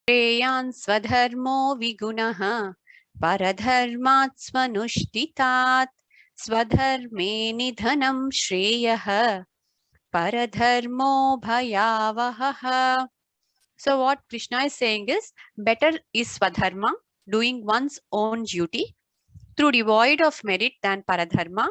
श्रेयान् स्वधर्मो विगुणः परधर्मात् स्वनुष्ठितात् स्वधर्मे निधनं श्रेयः paradharmo bhayavahah. So what Krishna is saying is, better is swadharma, doing one's own duty through devoid of merit than paradharma,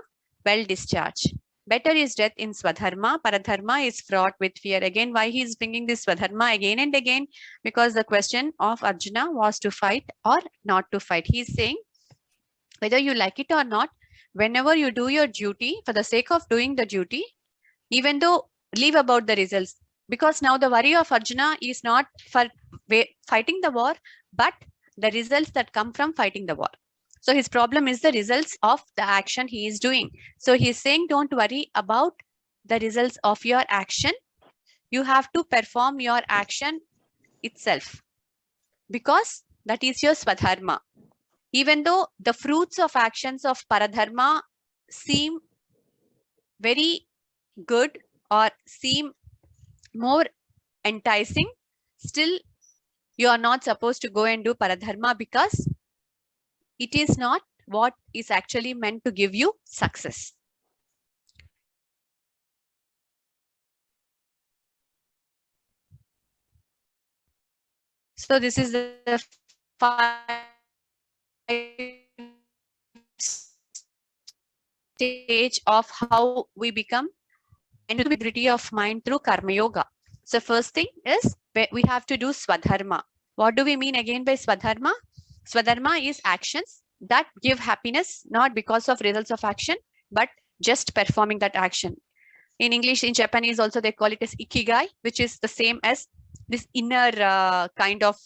well discharged. Better is death in swadharma. Paradharma is fraught with fear. Again, why he is bringing this swadharma again and again? Because the question of Arjuna was to fight or not to fight. He is saying, whether you like it or not, whenever you do your duty for the sake of doing the duty, even though leave about the results, because now the worry of Arjuna is not for fighting the war, but the results that come from fighting the war. So his problem is the results of the action he is doing. So he is saying, don't worry about the results of your action. You have to perform your action itself, because that is your swadharma. Even though the fruits of actions of paradharma seem very good or seem more enticing, still you are not supposed to go and do paradharma, because it is not what is actually meant to give you success. So this is the 5 stage of how we become into the purity of mind through karma yoga. So first thing is we have to do swadharma. What do we mean again by swadharma? Swadharma is actions that give happiness, not because of results of action, but just performing that action. In English, in Japanese also they call it as ikigai, which is the same as this inner kind of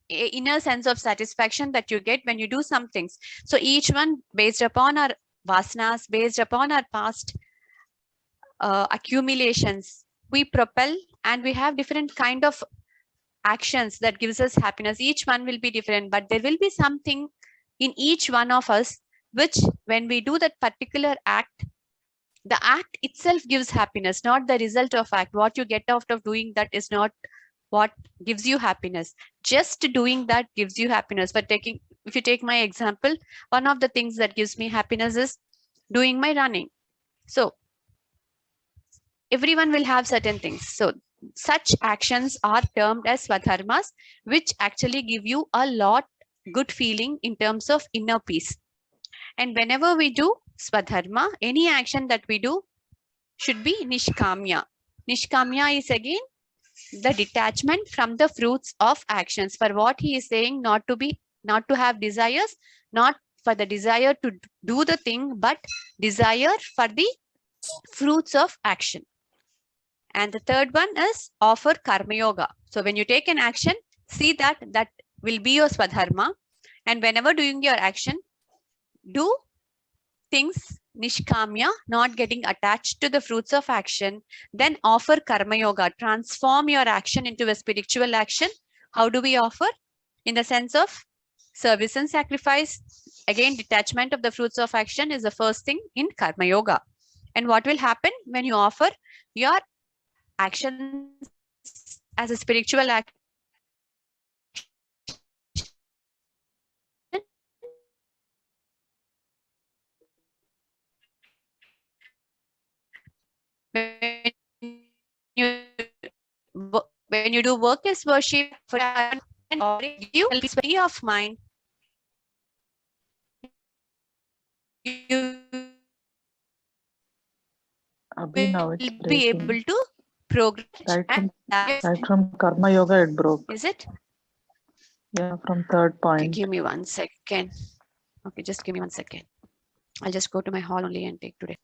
inner sense of satisfaction that you get when you do some things. So each one based upon our vasanas, based upon our past accumulations, we propel and we have different kind of actions that gives us happiness. Each one will be different, but there will be something in each one of us which, when we do that particular act, the act itself gives happiness, not the result of act. What you get out of doing that is not what gives you happiness. Just doing that gives you happiness. But if you take my example, one of the things that gives me happiness is doing my running. So everyone will have certain things. So such actions are termed as swadharmas, which actually give you a lot good feeling in terms of inner peace. And whenever we do swadharma, any action that we do should be nishkamya. Nishkamya is again the detachment from the fruits of actions. For what he is saying, not to have desires, not for the desire to do the thing, but desire for the fruits of action. And the third one is offer karma yoga. So when you take an action, see that will be your swadharma. And whenever doing your action, do things nishkamya, not getting attached to the fruits of action. Then offer karma yoga, transform your action into a spiritual action. How do we offer? In the sense of service and sacrifice. Again, detachment of the fruits of action is the first thing in karma yoga. And what will happen when you offer your actions as a spiritual action? When you do work as worship, for you will be free of mind. You will be able to progress. Right from karma yoga it broke. Is it? Yeah, from third point. Okay, give me 1 second. Okay, just give me 1 second. I'll just go to my hall only and take today.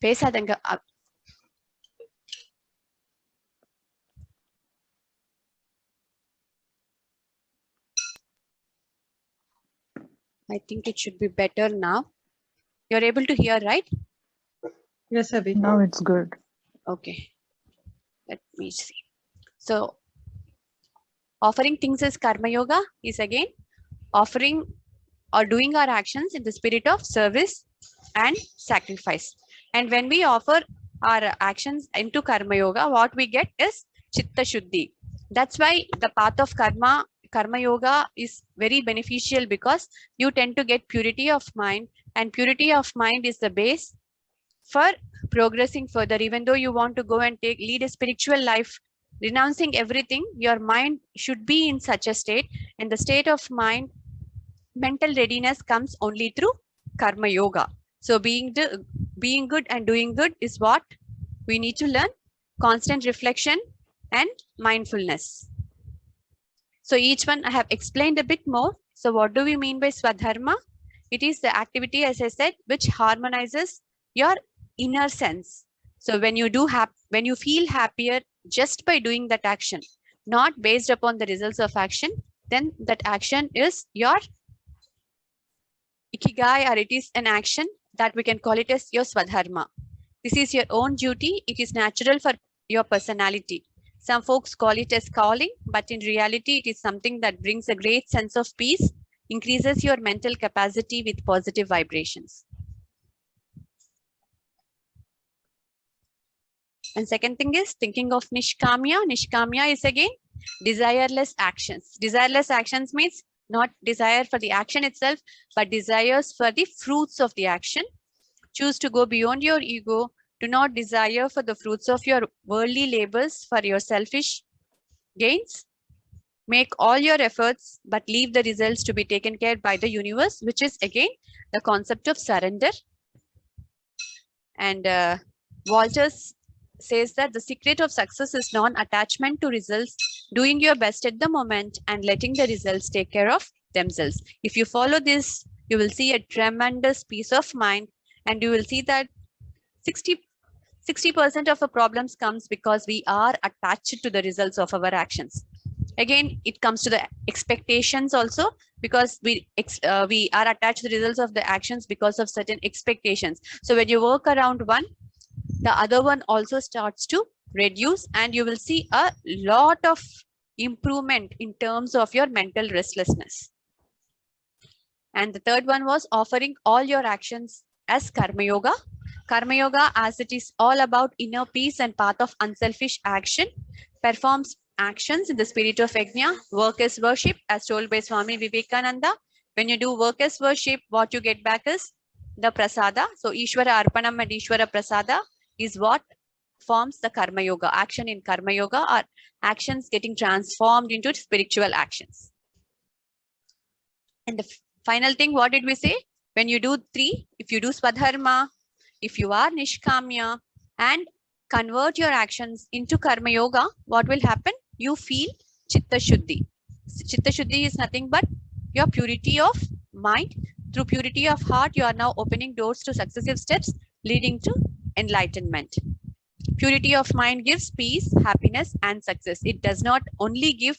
பேசாதங்க. I think it should be better now. You're able to hear, right? Yes, Abhi. Now it's good. Okay. Let me see. So, offering things as karma yoga is again offering or doing our actions in the spirit of service and sacrifice. And when we offer our actions into karma yoga, what we get is chitta shuddhi. That's why the path of karma yoga is very beneficial, because you tend to get purity of mind, and purity of mind is the base for progressing further. Even though you want to go and lead a spiritual life, renouncing everything, your mind should be in such a state, and the state of mind, mental readiness comes only through karma yoga. So being good and doing good is what we need to learn. Constant reflection and mindfulness. So each one I have explained a bit more. So what do we mean by swadharma? It is the activity, as I said, which harmonizes your inner sense. So when you feel happier just by doing that action, not based upon the results of action, then that action is your ikigai, or it is an action that we can call it as your swadharma. This is your own duty. It is natural for your personality. Some folks call it as calling, but in reality, it is something that brings a great sense of peace, increases your mental capacity with positive vibrations. And second thing is thinking of nishkamya. Nishkamya is again desireless actions. Desireless actions means not desire for the action itself, but desires for the fruits of the action. Choose to go beyond your ego. Do not desire for the fruits of your worldly labors for your selfish gains. Make all your efforts, but leave the results to be taken care by the universe, which is again the concept of surrender. And Walters says that the secret of success is non-attachment to results, doing your best at the moment and letting the results take care of themselves. If you follow this, you will see a tremendous peace of mind, and you will see that 60% of our problems comes because we are attached to the results of our actions. Again, it comes to the expectations also, because we are attached to the results of the actions because of certain expectations. So when you work around one, the other one also starts to reduce, and you will see a lot of improvement in terms of your mental restlessness. And the third one was offering all your actions as karma yoga. Karma yoga, as it is all about inner peace and path of unselfish action, performs actions in the spirit of yajna. Work as worship, as told by Swami Vivekananda. When you do work as worship, what you get back is the prasada. So Ishwara Arpanam and Ishwara Prasada is what forms the karma yoga. Action in karma yoga are actions getting transformed into spiritual actions. And the final thing, what did we say? When you do three, if you do swadharma, if you are nishkamya, and convert your actions into karma yoga, what will happen? You feel chitta shuddhi. Chitta shuddhi is nothing but your purity of mind. Through purity of heart, you are now opening doors to successive steps leading to enlightenment. Purity of mind gives peace, happiness, and success. It does not only give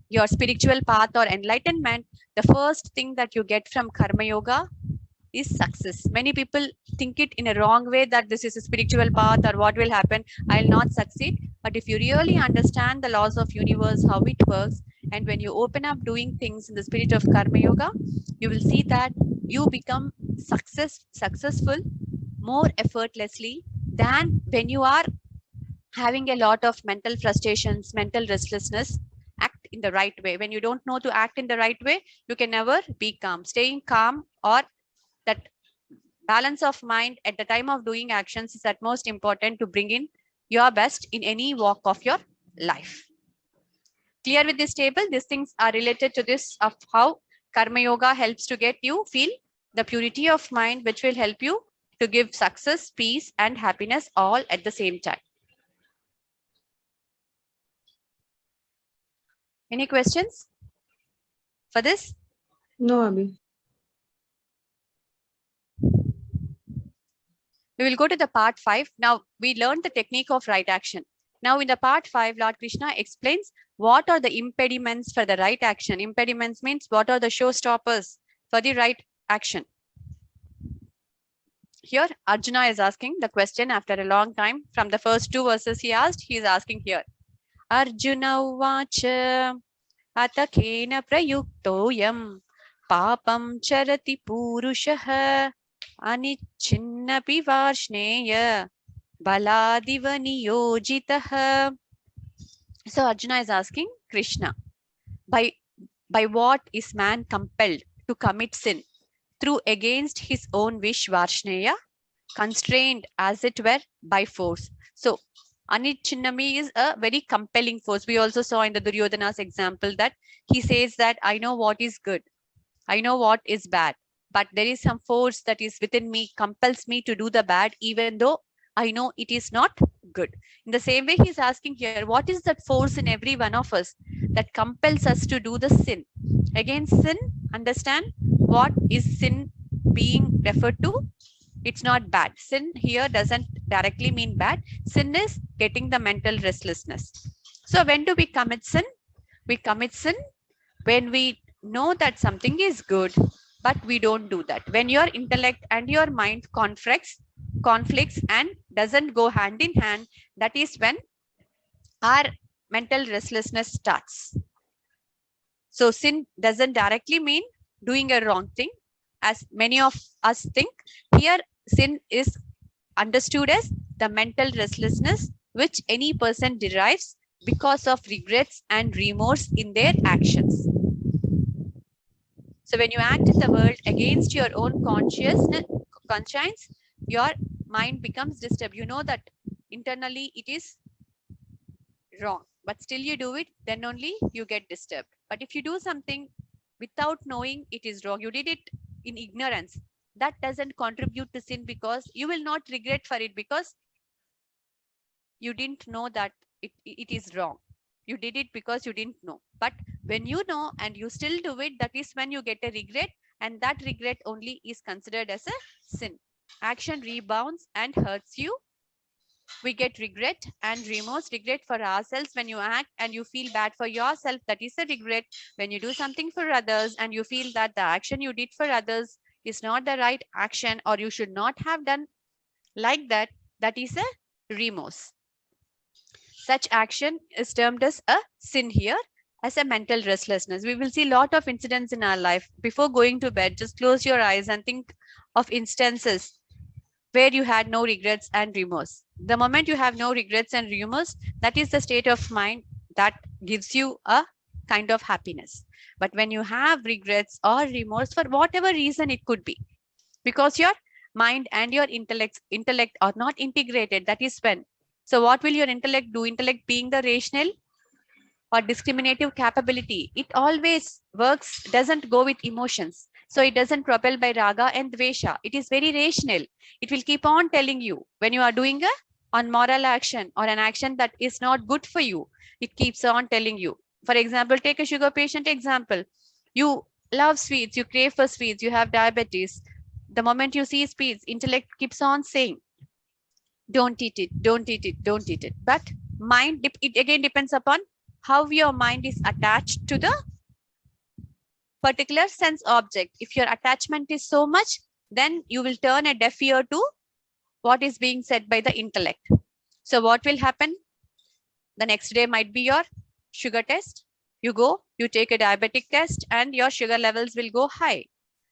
your spiritual path or enlightenment. The first thing that you get from karma yoga is success. Many people think it in a wrong way, that this is a spiritual path, or what will happen, I'll not succeed. But if you really understand the laws of universe, how it works, and when you open up doing things in the spirit of karma yoga, you will see that you become successful more effortlessly than when you are having a lot of mental frustrations, mental restlessness. Act in the right way. When you don't know to act in the right way, you can never be calm. Staying calm, or that balance of mind at the time of doing actions, is at most important to bring in your best in any walk of your life. Clear with this table? These things are related to this, of how karma yoga helps to get you feel the purity of mind, which will help you to give success, peace, and happiness all at the same time. Any questions for this? No, Abhi. We will go to the part 5. Now, we learned the technique of right action. Now, in the part 5, Lord Krishna explains what are the impediments for the right action. Impediments means what are the showstoppers for the right action. Here, Arjuna is asking the question after a long time. From the first two verses he asked, he is asking here. Arjuna uvacha atakena prayuktoyam papam charati purushah anichinnapi varshneya baladiva niyojitah. So Arjuna is asking Krishna, by what is man compelled to commit sin? Through against his own wish, Varshneya, constrained as it were by force. So Anichinnami is a very compelling force. We also saw in the Duryodhana's example that he says that I know what is good, I know what is bad, but there is some force that is within me, compels me to do the bad, even though I know it is not good. In the same way, he's asking here, what is that force in every one of us that compels us to do the sin? Again, sin, understand what is sin being referred to? It's not bad. Sin here doesn't directly mean bad. Sin is getting the mental restlessness. So when do we commit sin? We commit sin when we know that something is good, but we don't do that. When your intellect and your mind conflicts and doesn't go hand in hand, that is when our mental restlessness starts. So sin doesn't directly mean doing a wrong thing, as many of us think. Here, sin is understood as the mental restlessness which any person derives because of regrets and remorse in their actions. So when you act in the world against your own conscience, your mind becomes disturbed. You know that internally it is wrong, but still you do it, then only you get disturbed. But if you do something without knowing it is wrong, you did it in ignorance, that doesn't contribute to sin, because you will not regret for it, because you didn't know that it is wrong. You did it because you didn't know. But when you know and you still do it, that is when you get a regret, and that regret only is considered as a sin. Action rebounds and hurts you. We get regret and remorse. Regret for ourselves when you act and you feel bad for yourself, that is a regret. When you do something for others and you feel that the action you did for others is not the right action, or you should not have done like that, that is a remorse. Such action is termed as a sin here, as a mental restlessness. We will see a lot of incidents in our life. Before going to bed, just close your eyes and think of instances where you had no regrets and remorse. The moment you have no regrets and remorse, that is the state of mind that gives you a kind of happiness. But when you have regrets or remorse, for whatever reason it could be, because your mind and your intellect are not integrated, that is when. So what will your intellect do? Intellect being the rational or discriminative capability, it always works, doesn't go with emotions. So it doesn't propel by raga and dvesha. It is very rational. It will keep on telling you when you are doing a unmoral action or an action that is not good for you. It keeps on telling you. For example, take a sugar patient example. You love sweets, you crave for sweets, you have diabetes. The moment you see sweets, intellect keeps on saying, don't eat it, don't eat it, don't eat it. But mind, it again depends upon how your mind is attached to the particular sense object. If your attachment is so much, then you will turn a deaf ear to what is being said by the intellect. So what will happen? The next day might be your sugar test. You go, you take a diabetic test, and your sugar levels will go high.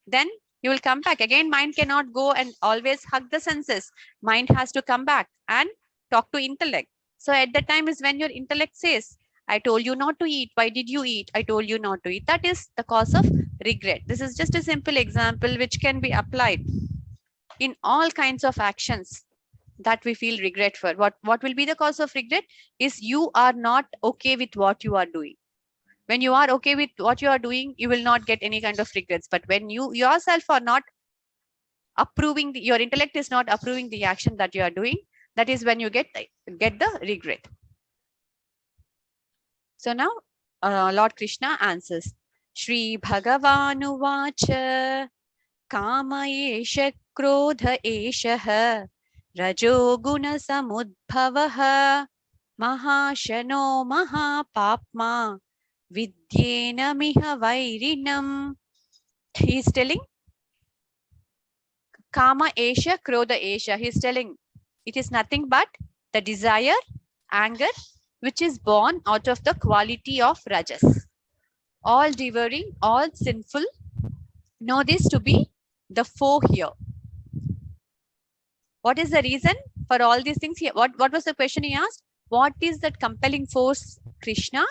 Then you will come back. Again, mind cannot go and always hug the senses. Mind has to come back and talk to intellect. So at that time is when your intellect says, I told you not to eat. Why did you eat? I told you not to eat. That is the cause of regret. This is just a simple example which can be applied in all kinds of actions that we feel regret for. What will be the cause of regret is you are not okay with what you are doing. When you are okay with what you are doing, you will not get any kind of regrets. But when you yourself are not approving, your intellect is not approving the action that you are doing, that is when you get the regret. So now Lord Krishna answers. Shri Bhagavanu vacha kama esha krodha esha rajo guna samudbhavaha mahashano mahapapma vidyena miha vairinam. he is telling Kama Esha, Krodha Esha. He is telling it is nothing but the desire, anger, which is born out of the quality of Rajas. All devouring, all sinful. Know this to be the foe here. What is the reason for all these things here? What was the question he asked? What is that compelling force, Krishna,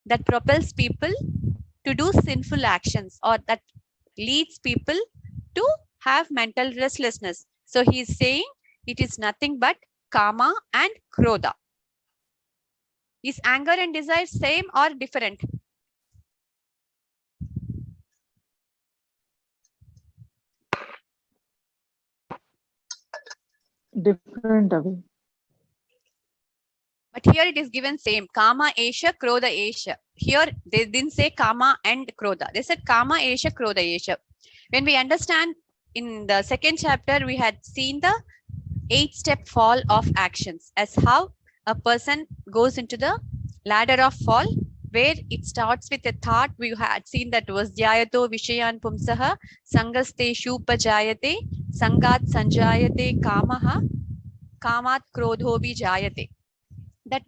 that propels people to do sinful actions or that leads people to have mental restlessness? So he is saying it is nothing but Kama and Krodha. Is anger and desire same or different? Different, Abhi. But here it is given same. Kama Esha, Krodha Esha. Here they didn't say Kama and Krodha. They said Kama Esha, Krodha Esha. When we understand in the second chapter, we had seen the 8-step fall of actions as how a person goes into the ladder of fall, where it starts with a thought. We had seen that was Dhyayato Vishayan Pumsaha, Sangaste Shupajayate, Sangat Sanjayate Kamaha, Kamat Krodho Vijayate. That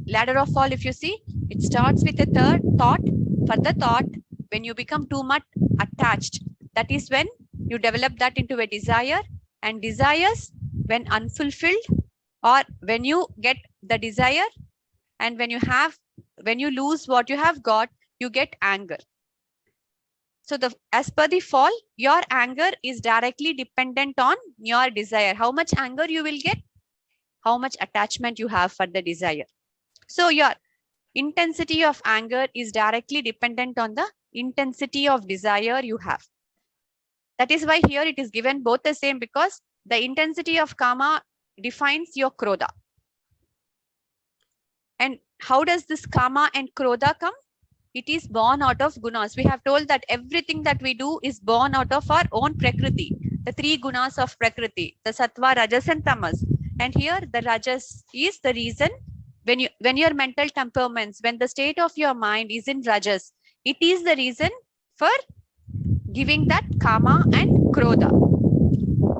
ladder of fall, if you see, it starts with a third thought. For the thought, when you become too much attached, that is when you develop that into a desire, and desires when unfulfilled, or when you get the desire and when you lose what you have got, you get anger. So as per the fall, your anger is directly dependent on your desire. How much anger you will get, how much attachment you have for the desire. So your intensity of anger is directly dependent on the intensity of desire you have. That is why here it is given both the same, because the intensity of Kama defines your Krodha. And how does this Kama and Krodha come? It is born out of gunas. We have told that everything that we do is born out of our own Prakriti, the 3 gunas of Prakriti, the Sattva, Rajas and Tamas. And here the Rajas is the reason when your mental temperaments, when the state of your mind is in Rajas, it is the reason for giving that Kama and Krodha.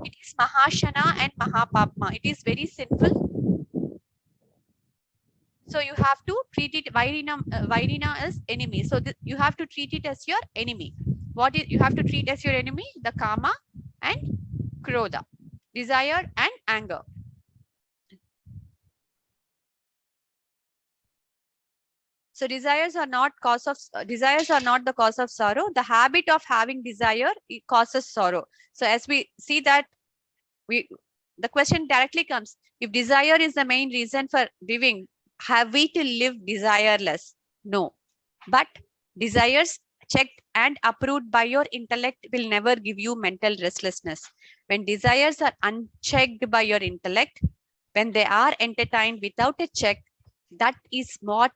It is Mahashana and Mahapapma. It is very sinful. So you have to treat it, Vairina as enemy. So you have to treat it as your enemy. What is you have to treat as your enemy? The Kama and Krodha, desire and anger. So desires are not the cause of sorrow. The habit of having desire, it causes sorrow. So as we see that, the question directly comes: if desire is the main reason for living, have we to live desireless? No. But desires checked and approved by your intellect will never give you mental restlessness. When desires are unchecked by your intellect, when they are entertained without a check, that is what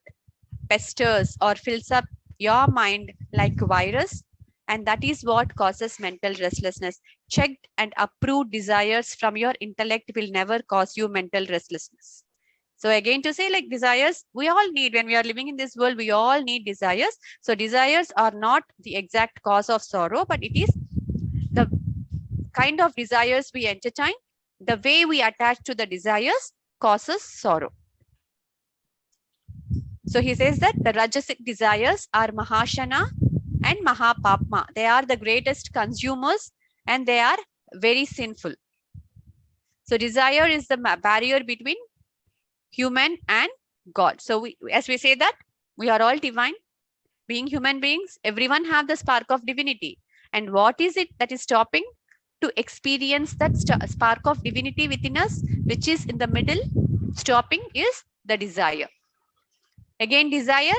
pesters or fills up your mind like virus, and that is what causes mental restlessness. Checked and approved desires from your intellect will never cause you mental restlessness. So again, to say, like, desires, we all need, when we are living in this world, we all need desires. So desires are not the exact cause of sorrow, but it is the kind of desires we entertain, the way we attach to the desires causes sorrow. So he says that the Rajasic desires are Mahashana and Mahapapma. They are the greatest consumers and they are very sinful. So desire is the barrier between human and God. So as we say that, we are all divine. Being human beings, everyone have the spark of divinity. And what is it that is stopping to experience that spark of divinity within us, which is in the middle? Stopping is the desire. Again, desire,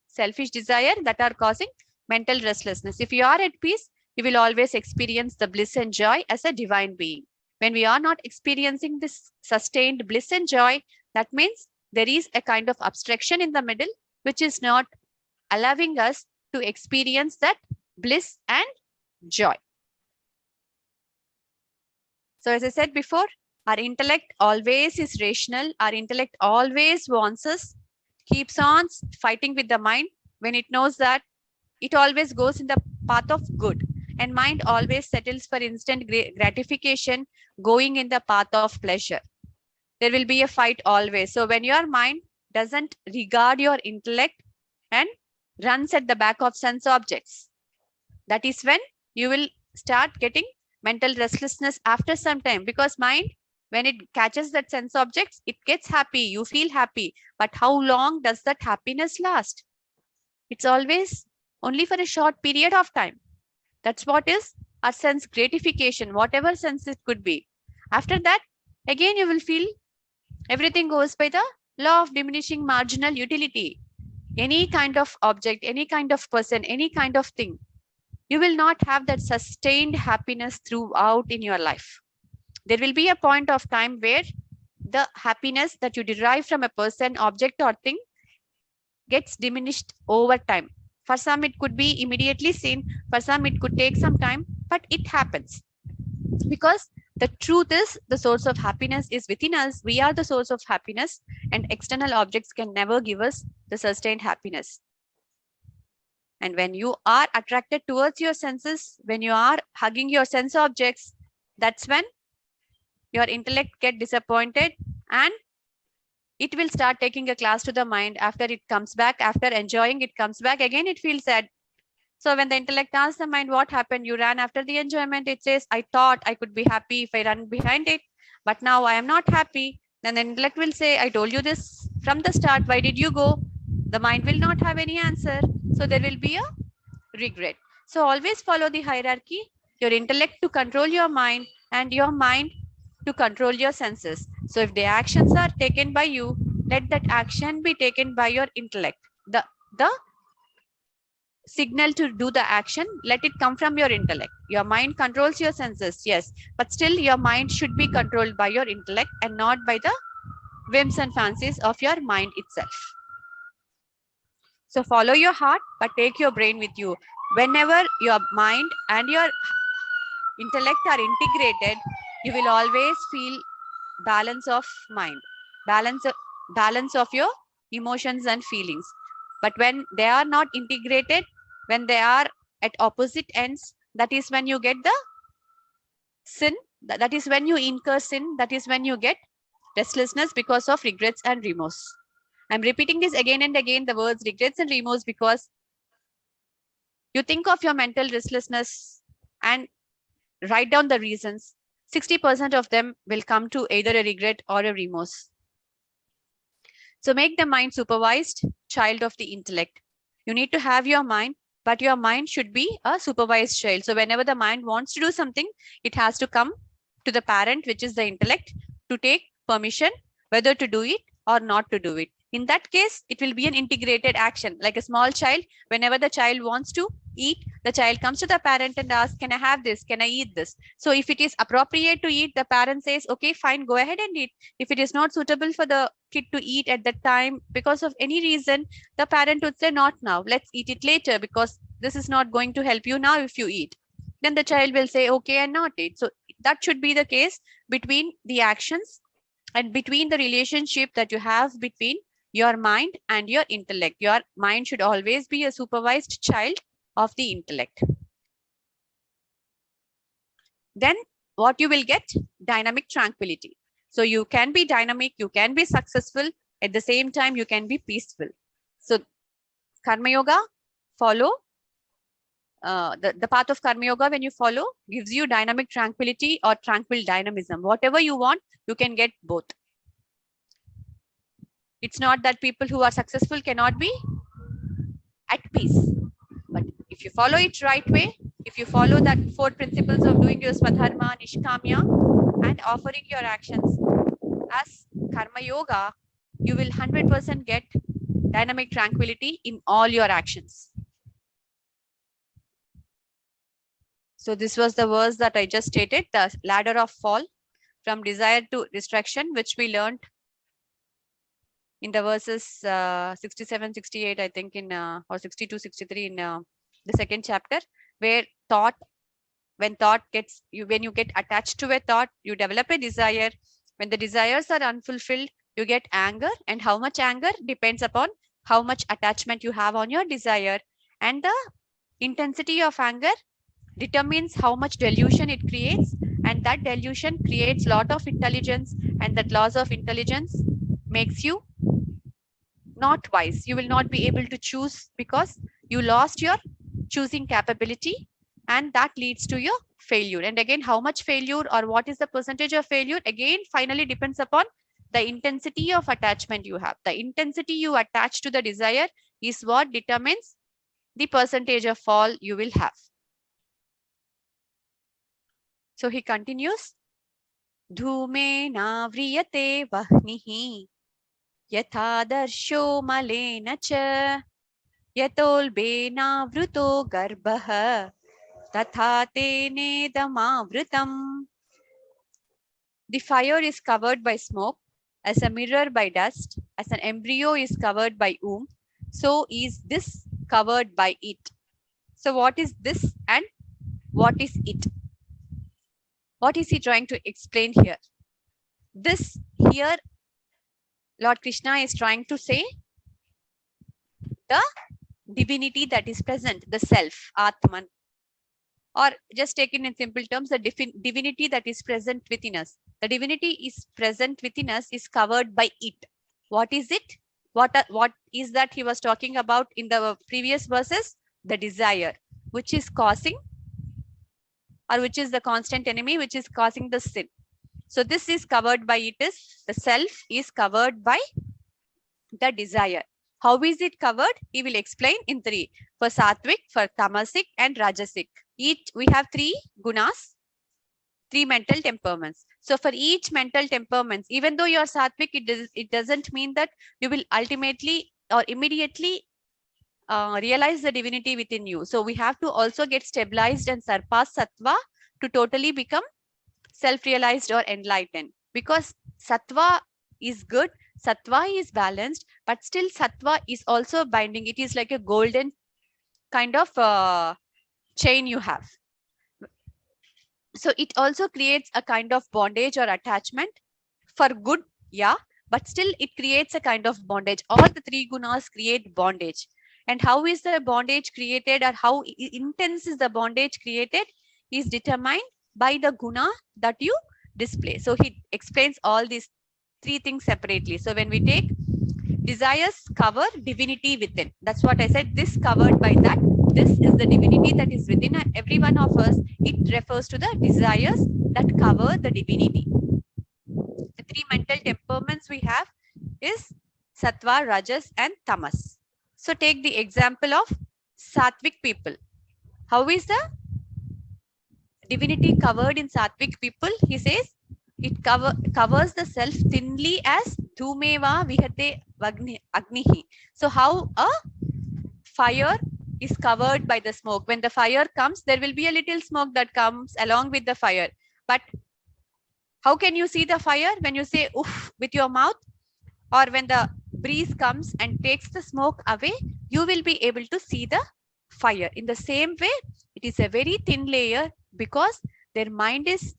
selfish desire, that are causing mental restlessness. If you are at peace, you will always experience the bliss and joy as a divine being. When we are not experiencing this sustained bliss and joy, that means there is a kind of abstraction in the middle, which is not allowing us to experience that bliss and joy. So as I said before, our intellect always is rational. Our intellect always wants us, keeps on fighting with the mind when it knows that it always goes in the path of good, and mind always settles for instant gratification, going in the path of pleasure. There will be a fight always. So when your mind doesn't regard your intellect and runs at the back of sense objects, that is when you will start getting mental restlessness after some time, because mind, when it catches that sense objects, it gets happy, you feel happy, but how long does that happiness last? It's always only for a short period of time. That's what is our sense gratification, whatever sense it could be. After that, again you will feel everything goes by the law of diminishing marginal utility. Any kind of object, any kind of person, any kind of thing, you will not have that sustained happiness throughout in your life. There will be a point of time where the happiness that you derive from a person, object, or thing gets diminished over time. For some, it could be immediately seen, for some, it could take some time, but it happens. Because the truth is, the source of happiness is within us. We are the source of happiness, and external objects can never give us the sustained happiness. And when you are attracted towards your senses, when you are hugging your sense objects, that's when your intellect get disappointed, and it will start taking a class to the mind. After it comes back, after enjoying, it comes back again, it feels sad. So when the intellect asks the mind, what happened? You ran after the enjoyment. It says, I thought I could be happy if I run behind it, but now I am not happy. Then the intellect will say, I told you this from the start. Why did you go? The mind will not have any answer. So there will be a regret. So always follow the hierarchy. Your intellect to control your mind, and your mind to control your senses. So if the actions are taken by you, let that action be taken by your intellect. The signal to do the action, let it come from your intellect. Your mind controls your senses, yes, but still your mind should be controlled by your intellect and not by the whims and fancies of your mind itself. So follow your heart, but take your brain with you. Whenever your mind and your intellect are integrated, you will always feel balance of mind, balance of your emotions and feelings. But when they are not integrated, when they are at opposite ends, that is when you get the sin, that is when you incur sin, that is when you get restlessness because of regrets and remorse. I'm repeating this again and again, the words regrets and remorse, because you think of your mental restlessness and write down the reasons. 60% of them will come to either a regret or a remorse. So make the mind supervised child of the intellect. You need to have your mind, but your mind should be a supervised child. So whenever the mind wants to do something, it has to come to the parent, which is the intellect, to take permission whether to do it or not to do it. In that case, it will be an integrated action. Like a small child, whenever the child wants to eat, the child comes to the parent and asks, can I have this? Can I eat this? So if it is appropriate to eat, the parent says, okay, fine, go ahead and eat. If it is not suitable for the kid to eat at that time because of any reason, the parent would say, not now, let's eat it later, because this is not going to help you now if you eat. Then the child will say, okay, and not eat. So that should be the case between the actions and between the relationship that you have between your mind and your intellect. Your mind should always be a supervised child of the intellect. Then what you will get? Dynamic tranquility. So you can be dynamic, you can be successful, at the same time you can be peaceful. So Karma Yoga, follow the path of Karma Yoga, when you follow, gives you dynamic tranquility or tranquil dynamism. Whatever you want, you can get both. It's not that people who are successful cannot be at peace. But if you follow it right way, if you follow that 4 principles of doing your swadharma, nishkamya, and offering your actions as Karma Yoga, you will 100% get dynamic tranquility in all your actions. So this was the verse that I just stated, the ladder of fall from desire to distraction, which we learned in the verses 67, 68, I think, in or 62, 63 in the second chapter, where thought, when thought gets you, when you get attached to a thought, you develop a desire. When the desires are unfulfilled, you get anger, and how much anger depends upon how much attachment you have on your desire. And the Intensity of anger determines how much delusion it creates, and that delusion creates lot of intelligence, and that loss of intelligence makes you not wise. You will not be able to choose because you lost your choosing capability, and that leads to your failure. And again, how much failure or what is the percentage of failure again finally depends upon the intensity of attachment you have. The intensity you attach to the desire is what determines the percentage of fall you will have. So he continues, Dhume navriyate vahnihi yathadarshyo malena cha yatolbenavruto garbah tatha tenedamavrutam. The fire is covered by smoke, as a mirror by dust, as an embryo is covered by womb, so is this covered by it. So what is this and what is it? What is he trying to explain here? This here, Lord Krishna is trying to say the divinity that is present, the self, Atman. Or just taken in simple terms, the divinity that is present within us. The divinity is present within us is covered by it. What is it? What is that he was talking about in the previous verses? The desire, which is causing, or which is the constant enemy, which is causing the sin. So this is covered by it, is the self is covered by the desire. How is it covered? He will explain in three. For sattvic, for tamasic, and rajasic. Each we have three gunas, three mental temperaments. So for each mental temperaments, even though you are sattvic, it doesn't mean that you will ultimately or immediately realize the divinity within you. So we have to also get stabilized and surpass sattva to totally become self-realized or enlightened. Because sattva is good, sattva is balanced, but still sattva is also binding. It is like a golden kind of chain you have. So it also creates a kind of bondage or attachment for good, yeah, but still it creates a kind of bondage. All the three gunas create bondage. And how is the bondage created, or how intense is the bondage created, is determined by the guna that you display. So he explains all these three things separately. So when we take desires cover divinity within. That's what I said. This covered by that. This is the divinity that is within every one of us. It refers to the desires that cover the divinity. The three mental temperaments we have is sattva, rajas, and tamas. So take the example of sattvic people. How is the divinity covered in sattvic people? He says it covers the self thinly as dhumeva vihate agnihi. So how a fire is covered by the smoke. When the fire comes, there will be a little smoke that comes along with the fire. But how can you see the fire? When you say oof with your mouth, or when the breeze comes and takes the smoke away, you will be able to see the fire. In the same way, it is a very thin layer because their mind is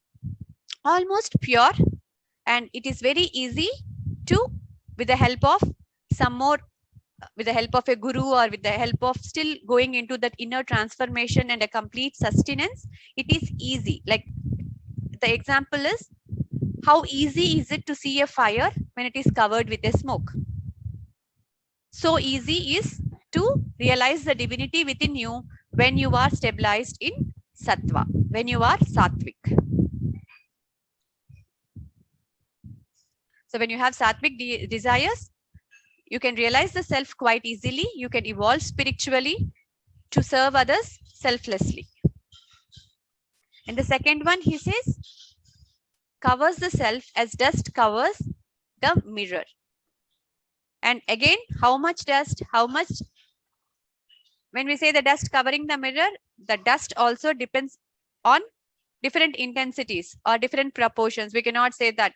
almost pure, and it is very easy to, with the help of some more, with the help of a guru, or with the help of still going into that inner transformation and a complete sustenance, it is easy. Like the example is, how easy is it to see a fire when it is covered with a smoke? So easy is to realize the divinity within you when you are stabilized in sattva, when you are sattvic. So when you have sattvic desires, you can realize the self quite easily. You can evolve spiritually to serve others selflessly. And the second one, he says, covers the self as dust covers the mirror. And again, how much dust, how much, when we say the dust covering the mirror, the dust also depends on different intensities or different proportions. We cannot say that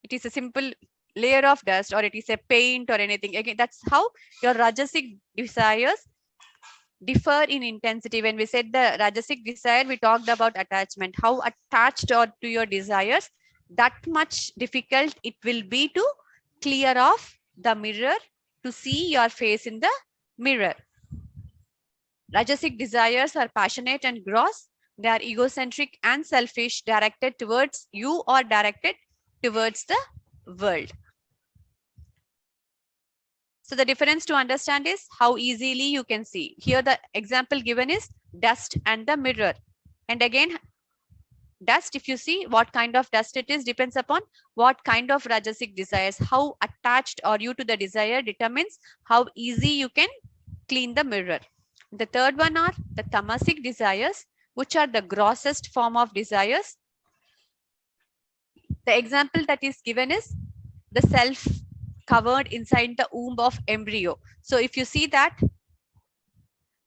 it is a simple layer of dust or it is a paint or anything. Again, that's how your rajasic desires differ in intensity. When we said the rajasic desire, we talked about attachment. How attached or to your desires, that much difficult it will be to clear off the mirror, to see your face in the mirror. Rajasic desires are passionate and gross. They are egocentric and selfish, directed towards you or directed towards the world. So the difference to understand is how easily you can see. Here the example given is dust and the mirror. And again, dust, if you see what kind of dust it is, depends upon what kind of Rajasic desires. How attached are you to the desire determines how easy you can clean the mirror. The third one are the Tamasic desires, which are the grossest form of desires. The example that is given is the self covered inside the womb of embryo. So if you see that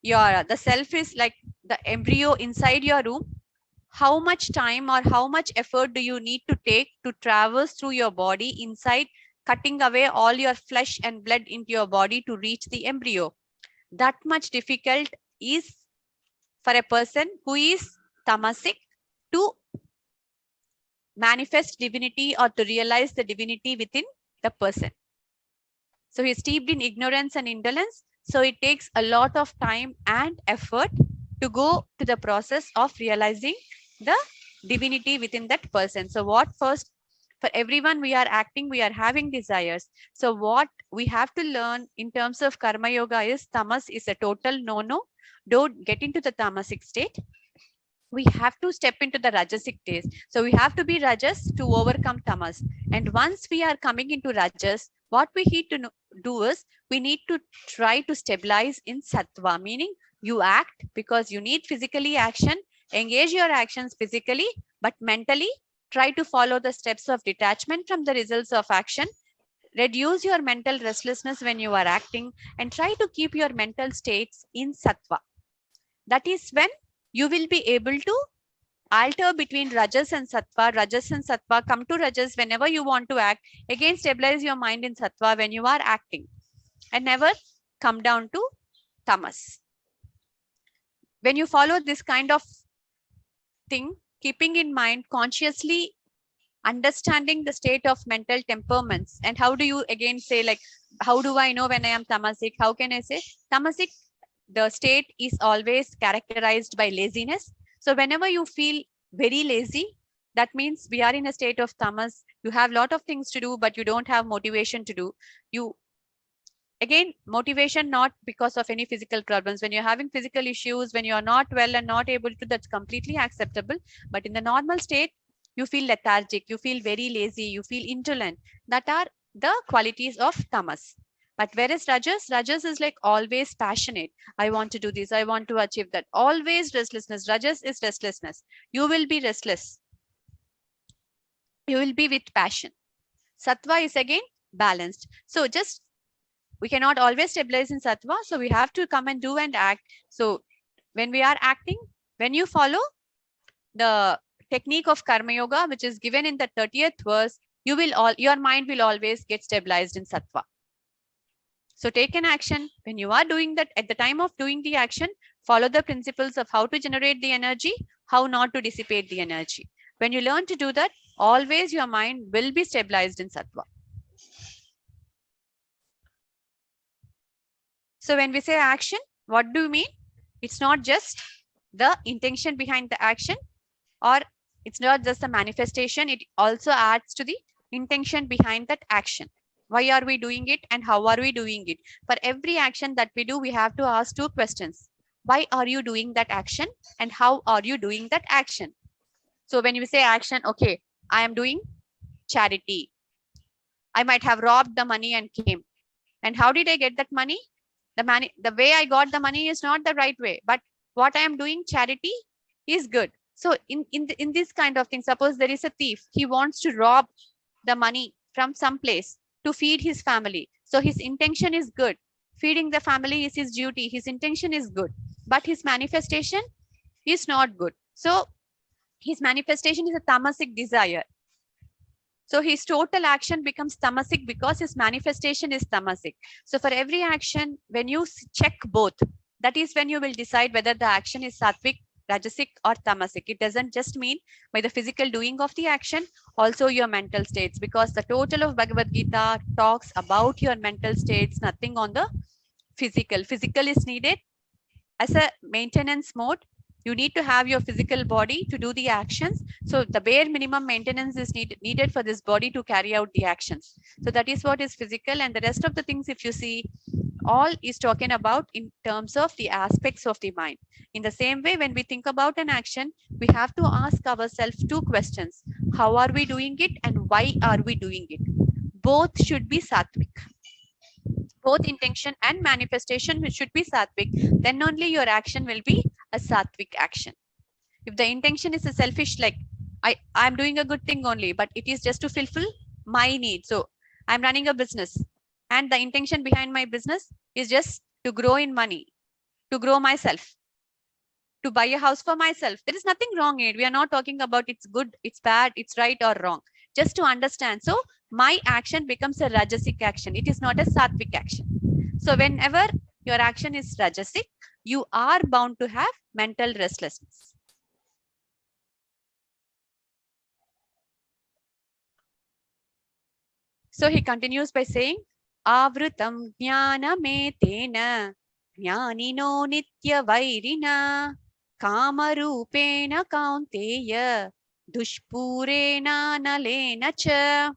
the self is like the embryo inside your womb, how much time or how much effort do you need to take to traverse through your body inside, cutting away all your flesh and blood into your body to reach the embryo? That much difficult is for a person who is tamasic to manifest divinity or to realize the divinity within the person. So he's steeped in ignorance and indolence. So it takes a lot of time and effort to go to the process of realizing the divinity within that person. So what first, for everyone we are acting, we are having desires. So what we have to learn in terms of karma yoga is tamas is a total no-no. Don't get into the tamasic state. We have to step into the rajasic days. So we have to be rajas to overcome tamas. And once we are coming into rajas, what we need to do is we need to try to stabilize in sattva, meaning you act because you need physically action, engage your actions physically, but mentally try to follow the steps of detachment from the results of action. Reduce your mental restlessness when you are acting and try to keep your mental states in sattva. That is when you will be able to alter between rajas and sattva. Rajas and sattva, come to rajas whenever you want to act. Again, stabilize your mind in sattva when you are acting and never come down to tamas. When you follow this kind of thing, keeping in mind consciously understanding the state of mental temperaments, and how do you again say, like, how do I know when I am tamasic? How can I say tamasic? The state is always characterized by laziness. So whenever you feel very lazy, that means we are in a state of tamas. You have a lot of things to do, but you don't have motivation to do. You again, motivation not because of any physical problems. When you're having physical issues, when you're not well and not able to, that's completely acceptable. But in the normal state, you feel lethargic, you feel very lazy, you feel indolent. That are the qualities of tamas. But whereas rajas is like always passionate. I want to do this, I want to achieve that. Always restlessness. Rajas is restlessness. You will be restless. You will be with passion. Sattva is again balanced. So just we cannot always stabilize in sattva. So we have to come and do and act. So when we are acting, when you follow the technique of karma yoga, which is given in the 30th verse, your mind will always get stabilized in sattva. So take an action. When you are doing that, at the time of doing the action, follow the principles of how to generate the energy, how not to dissipate the energy. When you learn to do that, always your mind will be stabilized in sattva. So when we say action, what do you mean? It's not just the intention behind the action, or it's not just the manifestation. It also adds to the intention behind that action. Why are we doing it and how are we doing it? For every action that we do, we have to ask two questions. Why are you doing that action and how are you doing that action? So when you say action, okay, I am doing charity. I might have robbed the money and came. And how did I get that money? The way I got the money is not the right way, but what I am doing charity is good. So in this kind of thing, suppose there is a thief, he wants to rob the money from some place to feed his family. So his intention is good. Feeding the family is his duty. His intention is good, but his manifestation is not good. So his manifestation is a tamasic desire. So his total action becomes tamasic because his manifestation is tamasic. So for every action, when you check both, that is when you will decide whether the action is sattvic, rajasic or tamasic. It doesn't just mean by the physical doing of the action, also your mental states, because the total of Bhagavad Gita talks about your mental states, nothing on the physical. Physical is needed As a maintenance mode, you need to have your physical body to do the actions. So the bare minimum maintenance is needed for this body to carry out the actions. So that is what is physical, and the rest of the things, if you see, all is talking about in terms of the aspects of the mind. In the same way, when we think about an action, we have to ask ourselves two questions. How are we doing it, and why are we doing it? Both should be sattvic. Both intention and manifestation should be sattvic. Then only your action will be a sattvic action. If the intention is a selfish, like I'm doing a good thing only, but it is just to fulfill my need. So I'm running a business, and the intention behind my business is just to grow in money, to grow myself, to buy a house for myself. There is nothing wrong in it. We are not talking about it's good, it's bad, it's right or wrong. Just to understand. So my action becomes a rajasic action. It is not a sattvic action. So whenever your action is rajasic, you are bound to have mental restlessness. So he continues by saying, Avrutam jnanametena jnanino nitya vairina kamarupena kaunteya dushpurena nalena cha.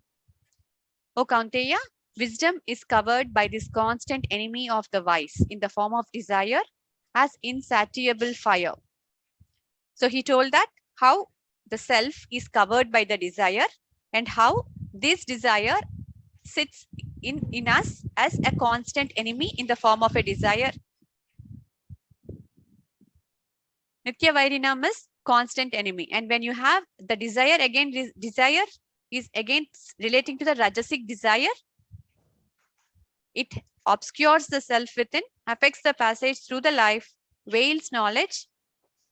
O Kaunteya, wisdom is covered by this constant enemy of the wise in the form of desire as insatiable fire. So he told that how the self is covered by the desire, and how this desire sits in us as a constant enemy in the form of a desire. Nitya Vairinam is constant enemy. And when you have the desire, again, desire is again relating to the Rajasic desire. It obscures the self within, affects the passage through the life, veils knowledge.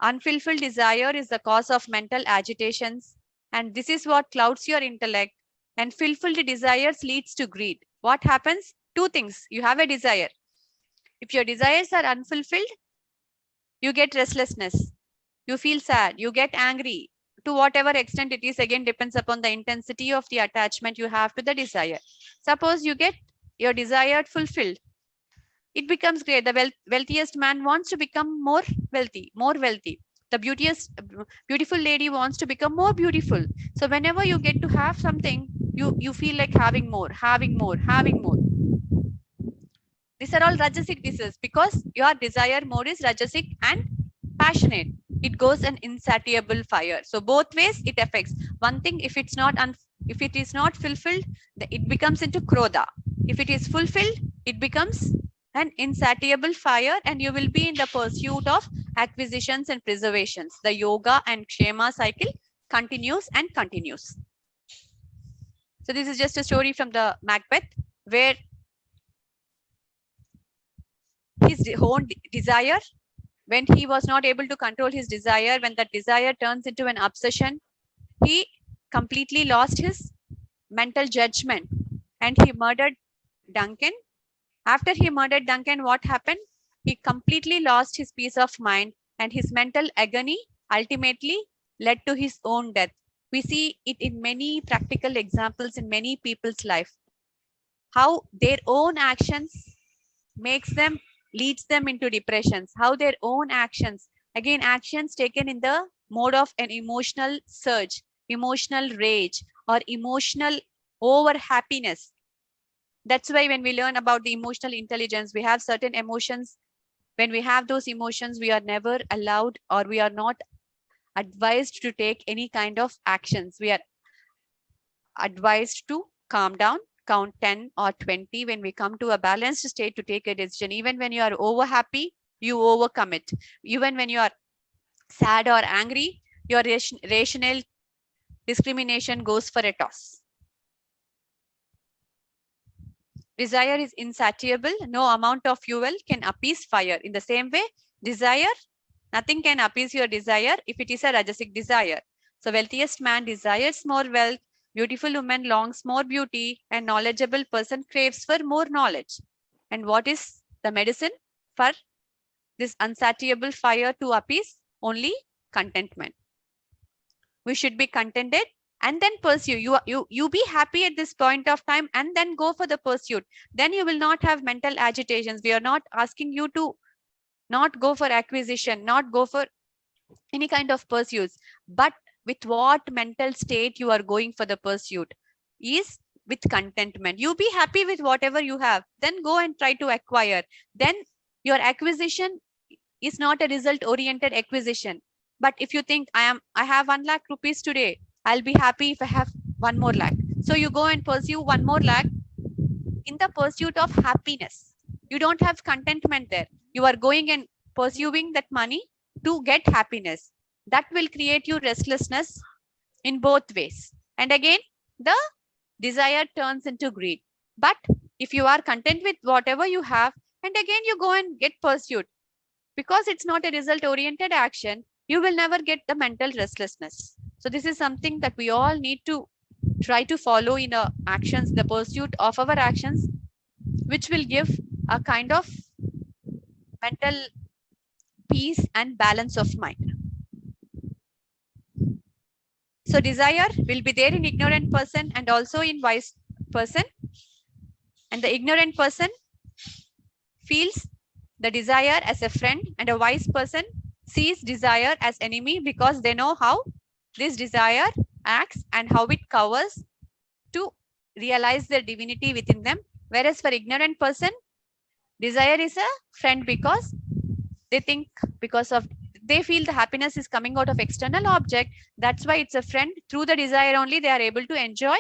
Unfulfilled desire is the cause of mental agitations, and this is what clouds your intellect. And fulfilled desires leads to greed. What happens? Two things. You have a desire. If your desires are unfulfilled, you get restlessness. You feel sad. You get angry. To whatever extent it is, again, depends upon the intensity of the attachment you have to the desire. Suppose you get your desire fulfilled. It becomes great. The wealthiest man wants to become more wealthy, more wealthy. The beautiful lady wants to become more beautiful. So whenever you get to have something, you feel like having more, having more, having more. These are all Rajasic desires because your desire mode is Rajasic and passionate. It goes an insatiable fire. So both ways it affects. One thing, if it is not fulfilled, it becomes into Krodha. If it is fulfilled, it becomes an insatiable fire, and you will be in the pursuit of acquisitions and preservations. The yoga and kshema cycle continues and continues. So this is just a story from the Macbeth, where his own desire, when he was not able to control his desire, when that desire turns into an obsession, he completely lost his mental judgment and he murdered Duncan. After he murdered Duncan, what happened? He completely lost his peace of mind, and his mental agony ultimately led to his own death. We see it in many practical examples in many people's life. How their own actions leads them into depressions. How their own actions, again, actions taken in the mode of an emotional surge, emotional rage, or emotional over happiness. That's why when we learn about the emotional intelligence, we have certain emotions. When we have those emotions, we are never allowed, or we are not advised to take any kind of actions. We are advised to calm down, count 10 or 20. When we come to a balanced state, to take a decision. Even when you are over happy, you overcome it. Even when you are sad or angry, your rational discrimination goes for a toss. Desire is insatiable. No amount of fuel can appease fire. In the same way, desire, nothing can appease your desire if it is a Rajasic desire. So wealthiest man desires more wealth, beautiful woman longs more beauty, and knowledgeable person craves for more knowledge. And what is the medicine for this unsatiable fire to appease? Only contentment. We should be contented and then pursue. You be happy at this point of time and then go for the pursuit. Then you will not have mental agitations. We are not asking you to not go for acquisition, not go for any kind of pursuits, but with what mental state you are going for the pursuit is with contentment. You be happy with whatever you have, then go and try to acquire. Then your acquisition is not a result oriented acquisition. But if you think I have 1 lakh rupees today, I'll be happy if I have 1 more lakh. So you go and pursue 1 more lakh in the pursuit of happiness. You don't have contentment there. You are going and pursuing that money to get happiness. That will create you restlessness in both ways. And again, the desire turns into greed. But if you are content with whatever you have, and again you go and get pursued, because it's not a result oriented action, you will never get the mental restlessness. So this is something that we all need to try to follow in our actions, the pursuit of our actions, which will give a kind of mental peace and balance of mind. So desire will be there in ignorant person and also in wise person. And the ignorant person feels the desire as a friend, and a wise person sees desire as enemy, because they know how this desire acts and how it covers to realize their divinity within them. Whereas for ignorant person, desire is a friend, because they think, because of they feel the happiness is coming out of external object. That's why it's a friend. Through the desire only they are able to enjoy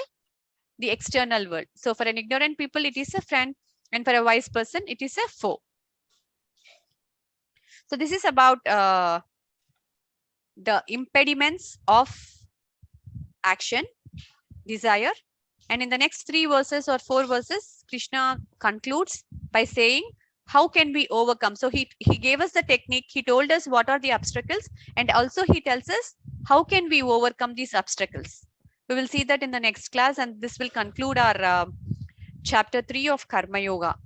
the external world. So for an ignorant people, it is a friend, and for a wise person, it is a foe. So this is about the impediments of action, desire. And in the next 3 verses or 4 verses, Krishna concludes by saying, how can we overcome? So he gave us the technique. He told us what are the obstacles, and also he tells us how can we overcome these obstacles. We will see that in the next class, and this will conclude our chapter 3 of Karma Yoga.